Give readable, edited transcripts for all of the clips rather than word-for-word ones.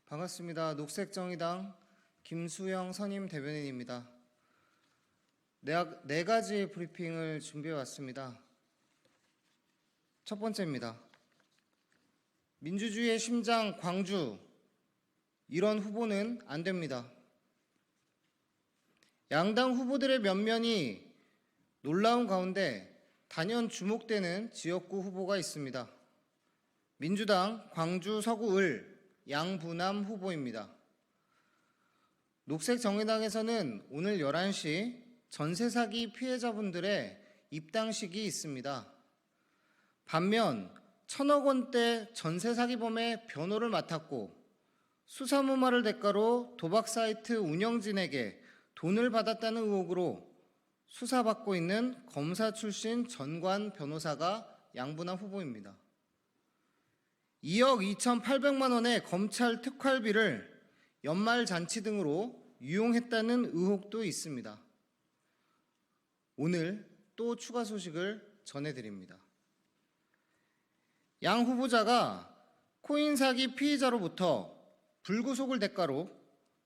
반갑습니다. 녹색정의당 김수영 선임 대변인입니다. 네 가지 브리핑을 준비해 왔습니다. 첫 번째입니다. 민주주의의 심장 광주, 이런 후보는 안 됩니다. 양당 후보들의 면면이 놀라운 가운데 단연 주목되는 지역구 후보가 있습니다. 민주당 광주 서구을 양부남 후보입니다. 녹색정의당에서는 오늘 11시 전세 사기 피해자분들의 입당식이 있습니다. 반면 1,000억 원대 전세 사기범의 변호를 맡았고 수사무마를 대가로 도박 사이트 운영진에게 돈을 받았다는 의혹으로 수사받고 있는 검사 출신 전관 변호사가 양부남 후보입니다. 2억 2,800만 원의 검찰 특활비를 연말 잔치 등으로 유용했다는 의혹도 있습니다. 오늘 또 추가 소식을 전해드립니다. 양 후보자가 코인 사기 피의자로부터 불구속을 대가로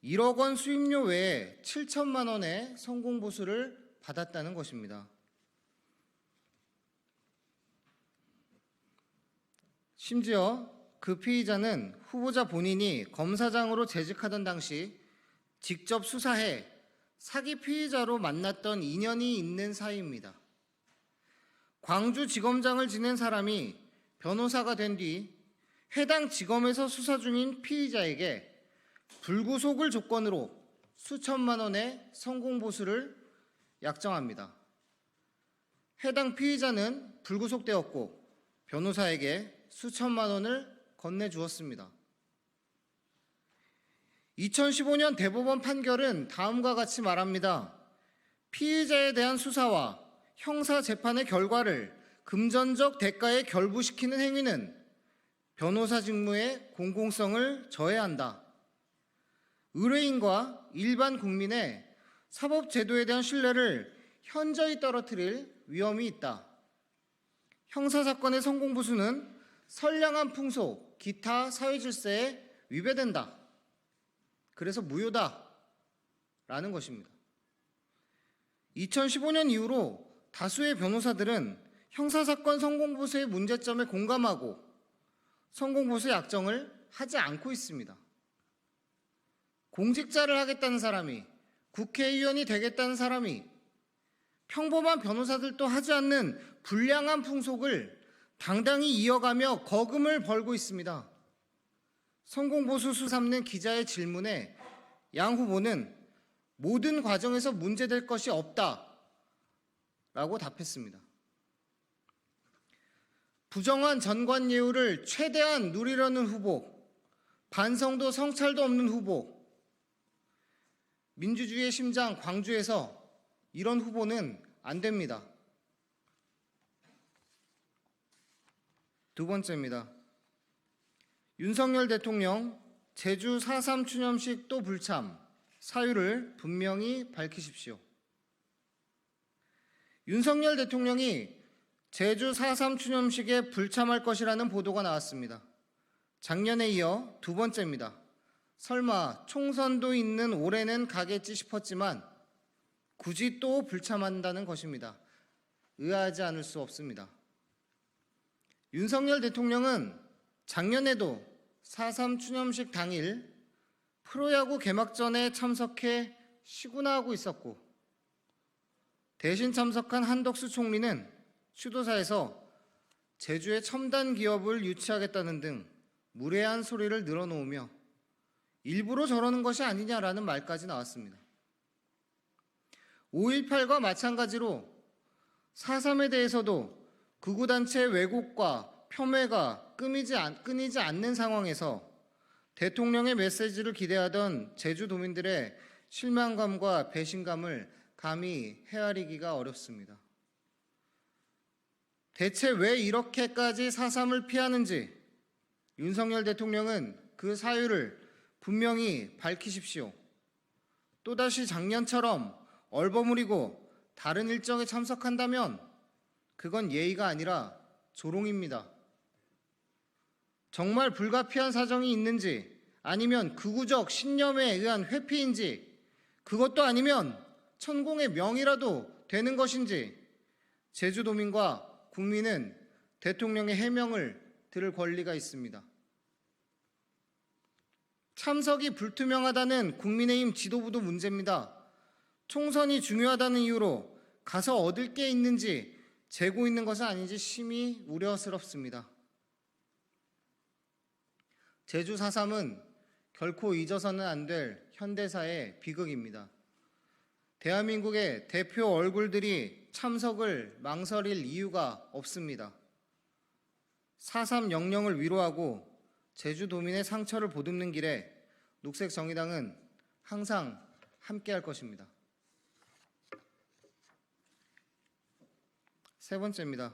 1억 원 수임료 외에 7천만 원의 성공보수를 받았다는 것입니다. 심지어 그 피의자는 후보자 본인이 검사장으로 재직하던 당시 직접 수사해 사기 피의자로 만났던 인연이 있는 사이입니다. 광주지검장을 지낸 사람이 변호사가 된 뒤 해당 지검에서 수사 중인 피의자에게 불구속을 조건으로 수천만 원의 성공보수를 약정합니다. 해당 피의자는 불구속되었고 변호사에게 수천만 원을 건네주었습니다. 2015년 대법원 판결은 다음과 같이 말합니다. 피의자에 대한 수사와 형사재판의 결과를 금전적 대가에 결부시키는 행위는 변호사 직무의 공공성을 저해한다. 의뢰인과 일반 국민의 사법제도에 대한 신뢰를 현저히 떨어뜨릴 위험이 있다. 형사사건의 성공보수는 선량한 풍속, 기타 사회질서에 위배된다. 그래서 무효다. 라는 것입니다. 2015년 이후로 다수의 변호사들은 형사사건 성공보수의 문제점에 공감하고 성공보수 약정을 하지 않고 있습니다. 공직자를 하겠다는 사람이, 국회의원이 되겠다는 사람이 평범한 변호사들도 하지 않는 불량한 풍속을 당당히 이어가며 거금을 벌고 있습니다. 성공보수 수삼는 기자의 질문에 양 후보는 모든 과정에서 문제될 것이 없다 라고 답했습니다. 부정한 전관 예우를 최대한 누리려는 후보, 반성도 성찰도 없는 후보, 민주주의의 심장 광주에서 이런 후보는 안 됩니다. 두 번째입니다. 윤석열 대통령 제주 4.3 추념식 또 불참, 사유를 분명히 밝히십시오. 윤석열 대통령이 제주 4.3 추념식에 불참할 것이라는 보도가 나왔습니다. 작년에 이어 두 번째입니다. 설마 총선도 있는 올해는 가겠지 싶었지만 굳이 또 불참한다는 것입니다. 의아하지 않을 수 없습니다. 윤석열 대통령은 작년에도 4.3 추념식 당일 프로야구 개막전에 참석해 시구나하고 있었고 대신 참석한 한덕수 총리는 추도사에서 제주의 첨단 기업을 유치하겠다는 등 무례한 소리를 늘어놓으며 일부러 저러는 것이 아니냐라는 말까지 나왔습니다. 5.18과 마찬가지로 4.3에 대해서도 극우단체 왜곡과 폄훼가 끊이지 않는 상황에서 대통령의 메시지를 기대하던 제주도민들의 실망감과 배신감을 감히 헤아리기가 어렵습니다. 대체 왜 이렇게까지 4.3을 피하는지 윤석열 대통령은 그 사유를 분명히 밝히십시오. 또다시 작년처럼 얼버무리고 다른 일정에 참석한다면 그건 예의가 아니라 조롱입니다. 정말 불가피한 사정이 있는지 아니면 극우적 신념에 의한 회피인지, 그것도 아니면 천공의 명이라도 되는 것인지 제주도민과 국민은 대통령의 해명을 들을 권리가 있습니다. 참석이 불투명하다는 국민의힘 지도부도 문제입니다. 총선이 중요하다는 이유로 가서 얻을 게 있는지 재고 있는 것은 아닌지 심히 우려스럽습니다. 제주 4.3은 결코 잊어서는 안 될 현대사의 비극입니다. 대한민국의 대표 얼굴들이 참석을 망설일 이유가 없습니다. 4.3 영령을 위로하고 제주도민의 상처를 보듬는 길에 녹색정의당은 항상 함께할 것입니다. 세 번째입니다.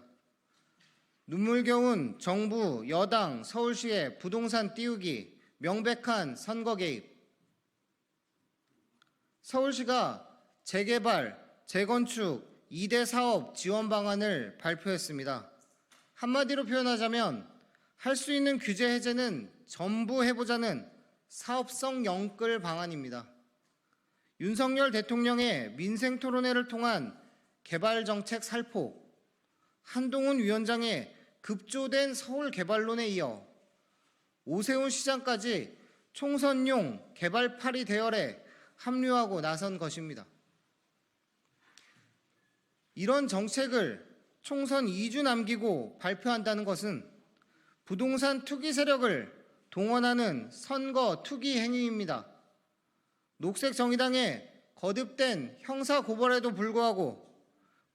눈물겨운 정부, 여당, 서울시의 부동산 띄우기, 명백한 선거 개입. 서울시가 재개발, 재건축 2대 사업 지원 방안을 발표했습니다. 한마디로 표현하자면 할 수 있는 규제 해제는 전부 해보자는 사업성 영끌 방안입니다. 윤석열 대통령의 민생 토론회를 통한 개발 정책 살포, 한동훈 위원장의 급조된 서울 개발론에 이어 오세훈 시장까지 총선용 개발파리 대열에 합류하고 나선 것입니다. 이런 정책을 총선 2주 남기고 발표한다는 것은 부동산 투기 세력을 동원하는 선거 투기 행위입니다. 녹색정의당의 거듭된 형사고발에도 불구하고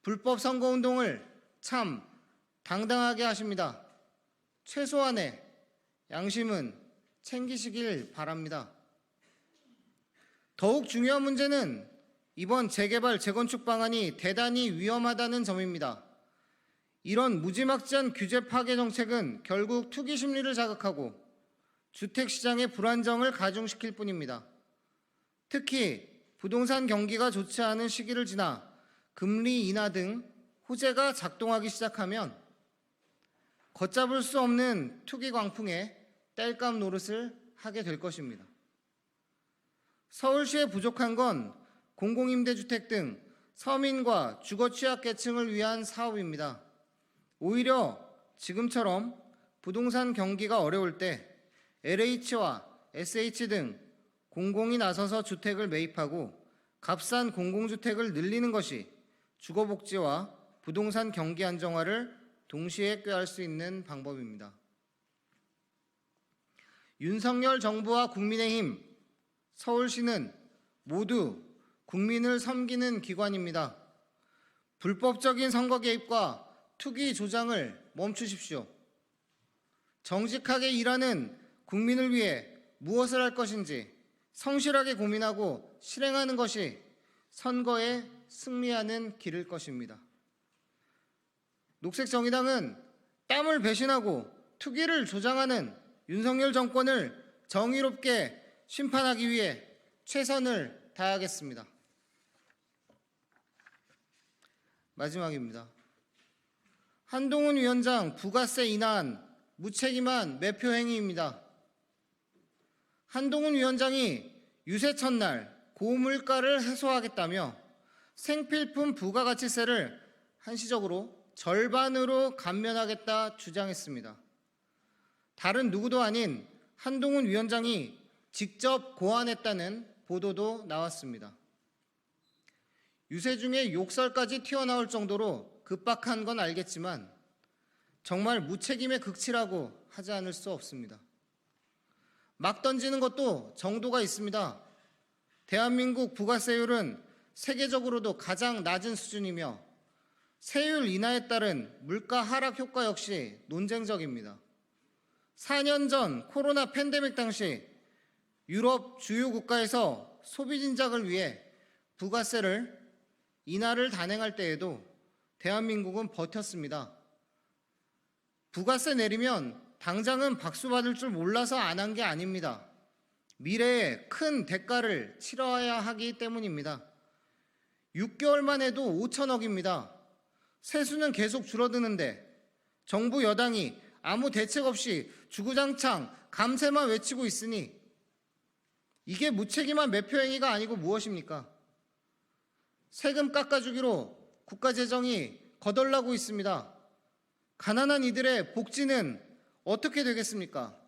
불법 선거운동을 참 당당하게 하십니다. 최소한의 양심은 챙기시길 바랍니다. 더욱 중요한 문제는 이번 재개발, 재건축 방안이 대단히 위험하다는 점입니다. 이런 무지막지한 규제 파괴 정책은 결국 투기 심리를 자극하고 주택시장의 불안정을 가중시킬 뿐입니다. 특히 부동산 경기가 좋지 않은 시기를 지나 금리 인하 등 호재가 작동하기 시작하면 걷잡을 수 없는 투기 광풍에 땔감 노릇을 하게 될 것입니다. 서울시에 부족한 건 공공임대주택 등 서민과 주거취약계층을 위한 사업입니다. 오히려 지금처럼 부동산 경기가 어려울 때 LH와 SH 등 공공이 나서서 주택을 매입하고 값싼 공공주택을 늘리는 것이 주거복지와 부동산 경기 안정화를 동시에 꾀할 수 있는 방법입니다. 윤석열 정부와 국민의힘, 서울시는 모두 국민을 섬기는 기관입니다. 불법적인 선거 개입과 투기 조장을 멈추십시오. 정직하게 일하는 국민을 위해 무엇을 할 것인지 성실하게 고민하고 실행하는 것이 선거에 승리하는 길일 것입니다. 녹색정의당은 땀을 배신하고 투기를 조장하는 윤석열 정권을 정의롭게 심판하기 위해 최선을 다하겠습니다. 마지막입니다. 한동훈 위원장 부가세 인하한 무책임한 매표 행위입니다. 한동훈 위원장이 유세 첫날 고물가를 해소하겠다며 생필품 부가가치세를 한시적으로 절반으로 감면하겠다 주장했습니다. 다른 누구도 아닌 한동훈 위원장이 직접 고안했다는 보도도 나왔습니다. 유세 중에 욕설까지 튀어나올 정도로 급박한 건 알겠지만 정말 무책임의 극치라고 하지 않을 수 없습니다. 막 던지는 것도 정도가 있습니다. 대한민국 부가세율은 세계적으로도 가장 낮은 수준이며 세율 인하에 따른 물가 하락 효과 역시 논쟁적입니다. 4년 전 코로나 팬데믹 당시 유럽 주요 국가에서 소비 진작을 위해 부가세를 인하를 단행할 때에도 대한민국은 버텼습니다. 부가세 내리면 당장은 박수 받을 줄 몰라서 안 한 게 아닙니다. 미래에 큰 대가를 치러야 하기 때문입니다. 6개월만 해도 5천억입니다. 세수는 계속 줄어드는데 정부 여당이 아무 대책 없이 주구장창 감세만 외치고 있으니 이게 무책임한 매표 행위가 아니고 무엇입니까? 세금 깎아주기로 국가 재정이 거덜나고 있습니다. 가난한 이들의 복지는 어떻게 되겠습니까?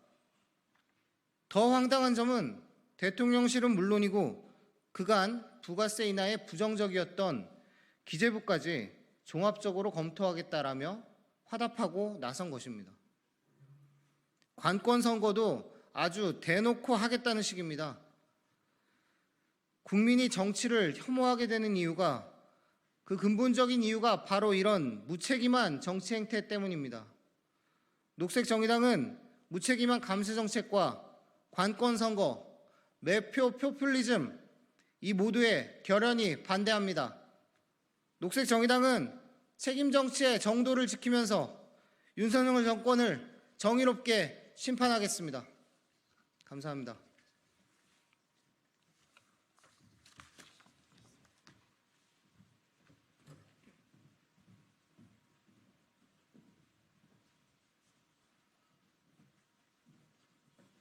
더 황당한 점은 대통령실은 물론이고 그간 부가세 인하에 부정적이었던 기재부까지 종합적으로 검토하겠다라며 화답하고 나선 것입니다. 관권 선거도 아주 대놓고 하겠다는 식입니다. 국민이 정치를 혐오하게 되는 이유가, 그 근본적인 이유가 바로 이런 무책임한 정치 행태 때문입니다. 녹색정의당은 무책임한 감세 정책과 관권 선거, 매표 포퓰리즘 이 모두에 결연히 반대합니다. 녹색정의당은 책임 정치의 정도를 지키면서 윤석열 정권을 정의롭게 심판하겠습니다. 감사합니다.